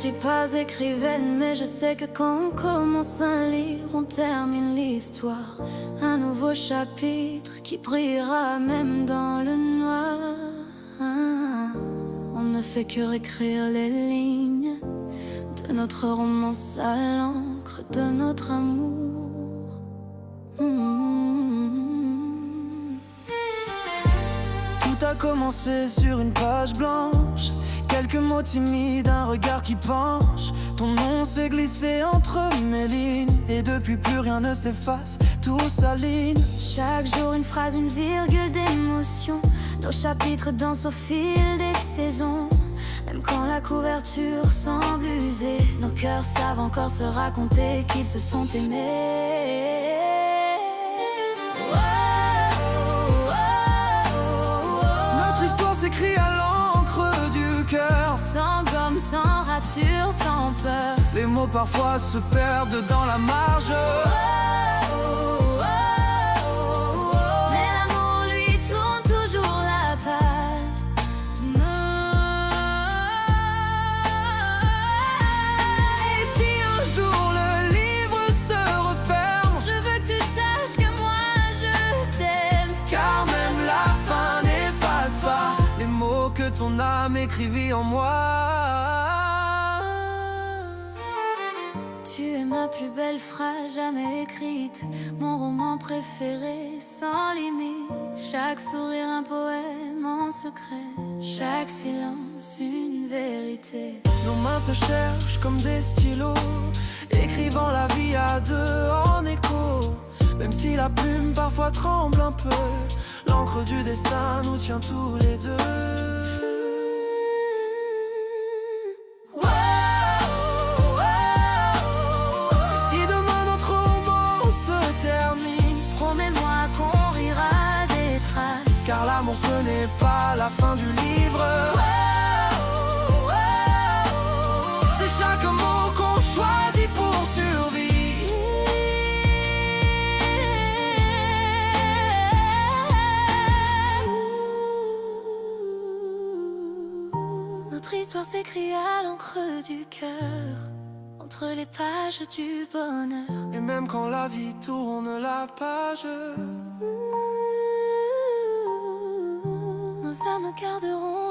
suis pas écrivaine, mais je sais que quand on commence un livre, on termine l'histoire. Un nouveau chapitre qui brillera même dans le noir. On ne fait que réécrire les lignes de notre romance à l'encre de notre amour. Tout a commencé sur une page blanche. Quelques mots timides, un regard qui penche. Ton nom s'est glissé entre mes lignes, et depuis plus rien ne s'efface, tout s'aligne. Chaque jour une phrase, une virgule d'émotion. Nos chapitres dansent au fil des saisons. Même quand la couverture semble usée, nos cœurs savent encore se raconter qu'ils se sont aimés. Notre histoire s'écrit à l'encre du cœur, sans gomme, sans rature, sans peur. les mots parfois se perdent dans la marge. Mais l'amour, lui, tourne toujours la page. Et si un jour le livre se referme, Je veux que tu saches que moi je t'aime. car même la fin n'efface pas les mots que ton âme écrivit en moi. Tu es ma plus belle phrase jamais écrite, mon roman préféré sans limite. Chaque sourire un poème en secret, chaque silence une vérité. Nos mains se cherchent comme des stylos, écrivant la vie à deux en écho. Même si la plume parfois tremble un peu, l'encre du destin nous tient tous les deux. Et si demain notre roman se termine, Promets-moi qu'on rira des traces, car l'amour ce n'est pas la fin du livre. C'est chaque mot qu'on choisit pour survivre. Notre histoire s'écrit à l'encre du cœur, entre les pages du bonheur. Et même quand la vie tourne la page, Nos âmes garderont